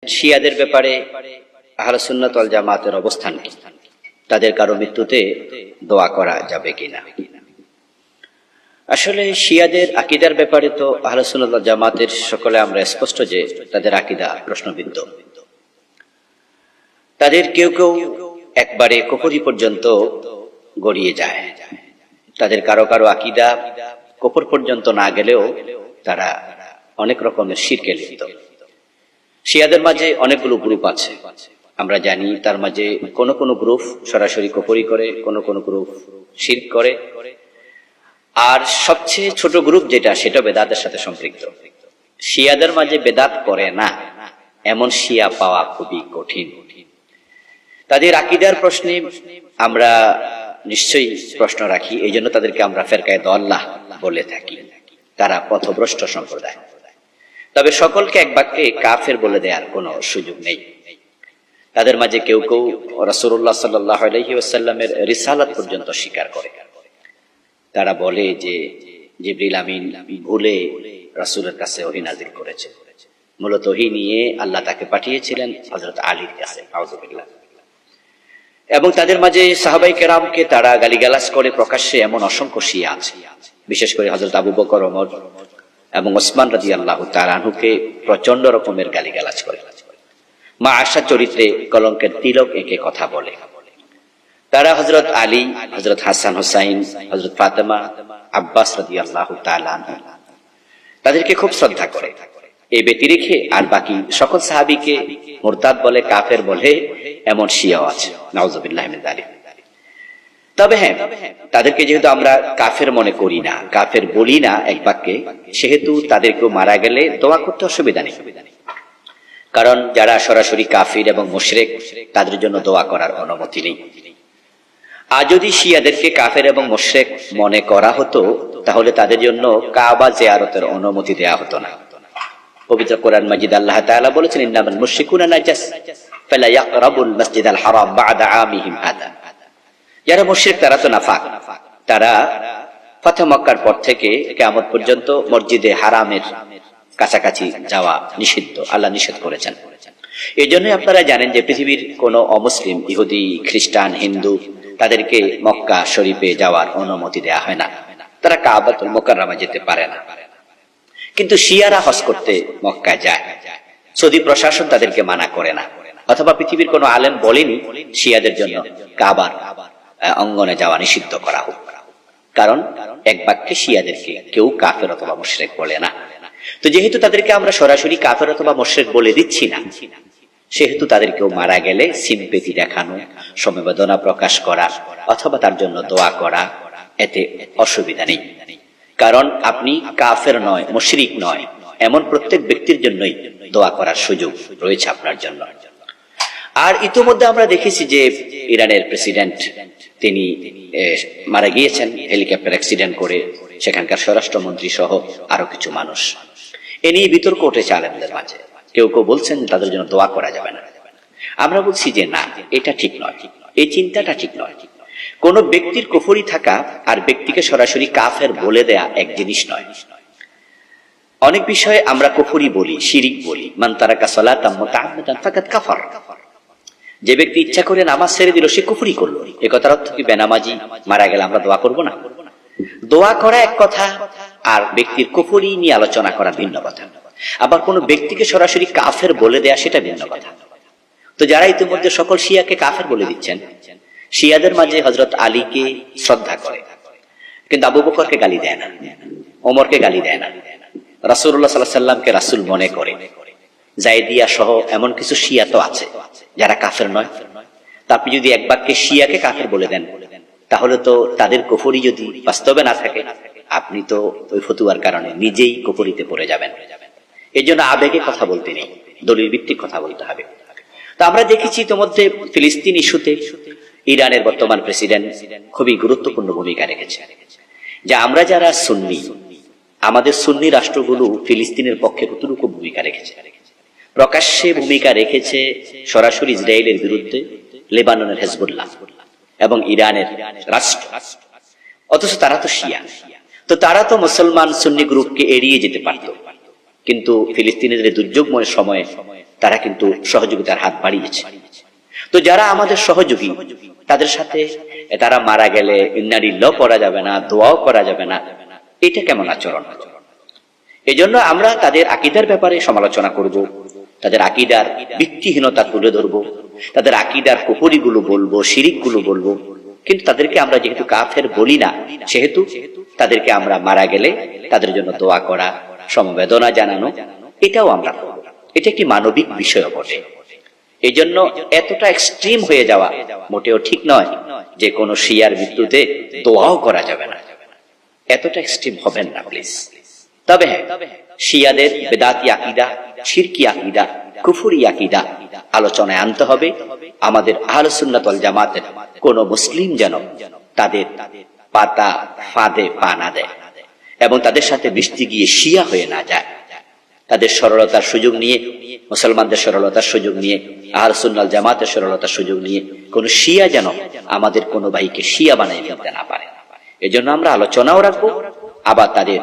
শিয়াদের ব্যাপারে আহলে সুন্নাত ওয়াল জামাতের অবস্থান কি, তাদের কারো মৃত্যুতে দোয়া করা যাবে কিনা? আসলে শিয়াদের আকীদার ব্যাপারে তো আহলে সুন্নাত ওয়াল জামাতের সকলে আমরা স্পষ্ট যে তাদের আকীদা প্রশ্নবিদ্ধ। তাদের কেউ কেউ একবারে কুফরি পর্যন্ত গড়িয়ে যায়। তাদের কারো কারো আকীদা কুফর পর্যন্ত না গেলেও তারা অনেক রকমের শিরকে লিপ্ত। শিয়াদের মাঝে অনেকগুলো গ্রুপ আছে, আমরা জানি। তার মাঝে কোন কোন গ্রুপ সরাসরি কুফরি করে, কোন কোন গ্রুপ শিরক করে, আর সবচেয়ে ছোট গ্রুপ যেটা, সেটা বেদাতের সাথে সম্পৃক্ত। শিয়াদের মাঝে বেদাত করে না এমন শিয়া পাওয়া খুবই কঠিন। তাদের আকীদার প্রশ্নে আমরা নিশ্চয়ই প্রশ্ন রাখি, এই জন্য তাদেরকে আমরা ফেরকায়ে দাল্লাহ বলে থাকি। তারা পথভ্রষ্ট সম্প্রদায়। তবে সকলকে এক বাক্যে কাফের বলে দেওয়ার কোনো সুযোগ নেই। তাদের মাঝে কেউ কেউ রাসূলুল্লাহ সাল্লাল্লাহু আলাইহি ওয়াসাল্লামের রিসালাত পর্যন্ত স্বীকার করে। তারা বলে যে জিবরিল আমিন ভুলে রাসূলের কাছে ওহী নাযিল করেছে। মূলত ওহী নিয়ে আল্লাহ তাকে পাঠিয়েছিলেন হযরত আলীর কাছে, আউযুবিল্লাহ। এবং তাদের মাঝে সাহাবায়ে কেরামকে তারা গালিগালাজ করে প্রকাশ্যে, এমন অসংখ্য শিয়া আছে। বিশেষ করে হযরত আবু বকর, ওমর এবং ওসমান রাদিয়াল্লাহু তাআলা আনহুকে প্রচন্ড রকমের গালিগালাজ করে। মা আয়েশা চরিত্রে কলঙ্কের তিলক এঁকে কথা বলে। তারা হযরত আলী, হযরত হাসান হুসাইন, হযরত ফাতেমা, আব্বাস রাদিয়াল্লাহু তাআলা তাদেরকে খুব শ্রদ্ধা করে। এই ব্যতি রেখে আর বাকি সকল সাহাবীকে মুরতাদ বলে, কাফের বলে, এমন শিয়াও আছে, নাউযুবিল্লাহ মিন যালিক। তবে হ্যাঁ, তাদেরকে যেহেতু আমরা কাফের মনে করি না, কাফের বলি না এক বাক্যে, সেহেতু তাদেরকেও মারা গেলে দোয়া করতে অসুবিধা নেই। কারণ যারা সরাসরি কাফির এবং মুশরিক, তাদের জন্য দোয়া করার অনুমতি নেই। আর যদি শিয়াদেরকে কাফের এবং মুশরিক মনে করা হতো, তাহলে তাদের জন্য কাবা জিয়ারতের অনুমতি দেয়া হতো না। পবিত্র কোরআন মাজিদ আল্লাহ তাআলা বলেছেন, ইন্নামাল মুশরিকুনা নাজাস ফালা ইয়াকরাবুল মাসজিদাল হারাম বা'দা আমিহিম হাদা। যারা মুশরিক তারা তো নাফাক, তারা ফাতহ মক্কার পর থেকে কিয়ামত পর্যন্ত মসজিদে হারামের কাছাকাছি যাওয়া নিষিদ্ধ, আল্লাহ নিষেধ করেছেন। এই জন্যই আপনারা জানেন যে পৃথিবীর কোন অমুসলিম, ইহুদি, খ্রিস্টান, হিন্দু, তাদেরকে মক্কা শরীফে যাওয়ার অনুমতি দেয়া হয় না। তারা কাবাতুল মুকাররমা যেতে পারে না। কিন্তু শিয়ারা হজ করতে মক্কা যায়। সৌদি প্রশাসন তাদেরকে মানা করে না, অথবা পৃথিবীর কোন আলেম বলেনি শিয়াদের জন্য কাবার অঙ্গনে যাওয়া নিষিদ্ধ করা হোক। কারণ এক বাক্যে শিয়াদেরকে কেউ কাফের অথবা মুশরিক বলে না। তো যেহেতু তাদেরকে আমরা সরাসরি কাফের অথবা মুশরিক বলে দিচ্ছি না, সেহেতু তাদেরকেও মারা গেলে সিম্পেথি দেখানো, সমবেদনা প্রকাশ করা অথবা তার জন্য দোয়া করা, এতে অসুবিধা নেই। কারণ আপনি কাফের নয়, মুশরিক নয়, এমন প্রত্যেক ব্যক্তির জন্যই দোয়া করার সুযোগ রয়েছে আপনার জন্য। আর ইতিমধ্যে আমরা দেখেছি যে ইরানের প্রেসিডেন্ট, তিনি মারা গিয়েছেন হেলিকপ্টার অ্যাক্সিডেন্ট করে, সেখানকার স্বরাষ্ট্রমন্ত্রী সহ আরো কিছু মানুষ। এ নিয়ে বিতর্ক উঠেছে আলেমদের মাঝে। কেউ কেউ বলছেন তাদের জন্য দোয়া করা যাবে না। আমরা বলছি যে না, এটা ঠিক নয়, এই চিন্তাটা ঠিক নয়। কোন ব্যক্তির কুফরি থাকা আর ব্যক্তিকে সরাসরি কাফের বলে দেয়া এক জিনিস নয়। অনেক বিষয়ে আমরা কুফরি বলি, শিরিক বলি। মান তারাকা সালাতাম মুতাআম্মিদান ফাকাদ কাফার। যে ব্যক্তি ইচ্ছা করে নামাজ ছেড়ে দিল, সে কুফরি করলো। এই কথার অর্থ কি বেনামাজি মারা গেলে আমরা দোয়া করব না? দোয়া করা এক কথা, আর ব্যক্তির কুফরি নিয়ে আলোচনা করা ভিন্ন কথা। আবার কোন ব্যক্তিকে সরাসরি কাফের বলে দেয়া, সেটা ভিন্ন কথা। তো যারা ইতিমধ্যে সকল শিয়াকে কাফের বলে দিচ্ছেন, শিয়াদের মাঝে হযরত আলীকে শ্রদ্ধা করে, কিন্তু আবু বকরকে গালি দেয় না, ওমরকে গালি দেয় না, রাসূলুল্লাহ সাল্লাল্লাহু আলাইহি সাল্লামকে রাসূল মনে করে। জায়দিয়া সহ এমন কিছু শিয়া তো আছে যারা কাফের নয়। তা আপনি যদি এক বাক্যে শিয়াকে কাফের বলে দেন, তাহলে তো তাদের কুফরি যদি বাস্তবে না থাকে, আপনি তো ওই ফতুয়ার কারণে নিজেই কুফরিতে পড়ে যাবেন। এই জন্য আবেগে কথা বলতে নেই, দলিল ভিত্তিক কথা বলতে হবে। তো আমরা দেখেছি ইতিমধ্যে ফিলিস্তিন ইস্যুতে ইরানের বর্তমান প্রেসিডেন্ট খুবই গুরুত্বপূর্ণ ভূমিকা রেখেছে। যে আমরা যারা সুন্নি, আমাদের সুন্নি রাষ্ট্রগুলো ফিলিস্তিনের পক্ষে কতটুকু ভূমিকা রেখেছে। প্রকাশ্যে ভূমিকা রেখেছে সরাসরি ইসরায়েলের বিরুদ্ধে, লেবাননের হেজবুল্লাহ এবং ইরানের রাষ্ট্র। অথচ তারা তো শিয়া। তো তারা তো মুসলমান সুন্নি গ্রুপকে এড়িয়ে যেতে পারত, কিন্তু ফিলিস্তিনের দুর্যোগময় সময়ে তারা কিন্তু সহযোগিতার হাত বাড়িয়েছে। তো যারা আমাদের সহযোগী, তাদের সাথে তারা মারা গেলে ইন্না লিল্লাহ পড়া যাবে না, দোয়াও করা যাবে না, এটা কেমন আচরণ? এজন্য আমরা তাদের আকীদার ব্যাপারে সমালোচনা করব, তাদের আকীদার ভিত্তিহীনতা তুলে ধরব, তাদের আকীদার কুফরিগুলো বলবো, শিরিকগুলো বলবো। কিন্তু তাদেরকে আমরা যেহেতু কাফের বলি না, সেহেতু তাদেরকে আমরা মারা গেলে তাদের জন্য দোয়া করা, সমবেদনা জানানো, এটাও আমরা করব। এটা একটি মানবিক বিষয় বটে। এই জন্য এতটা এক্সট্রিম হয়ে যাওয়া মোটেও ঠিক নয় যে কোনো শিয়ার মৃত্যুতে দোয়াও করা যাবে না। এতটা এক্সট্রিম হবেন না প্লিজ। তবে হ্যাঁ, শিয়াদের বেদাতি আকীদা, শিরকি আকীদা, কুফরি আকীদা আলোচনায় আনতে হবে। আমাদের আহলে সুন্নাত ওয়াল জামাতের কোন মুসলিম যেন তাদের পাতা ফাঁদে পা না দেয় এবং তাদের সাথে মিশতে গিয়ে শিয়া হয়ে না যায়। তাদের সরলতার সুযোগ নিয়ে, মুসলমানদের সরলতার সুযোগ নিয়ে, আহলে সুন্নাত ওয়াল জামাতের সরলতার সুযোগ নিয়ে কোন শিয়া যেন আমাদের কোন ভাইকে শিয়া বানিয়ে ফেলতে না পারে। এজন্য আমরা আলোচনাও রাখবো, আবার তাদের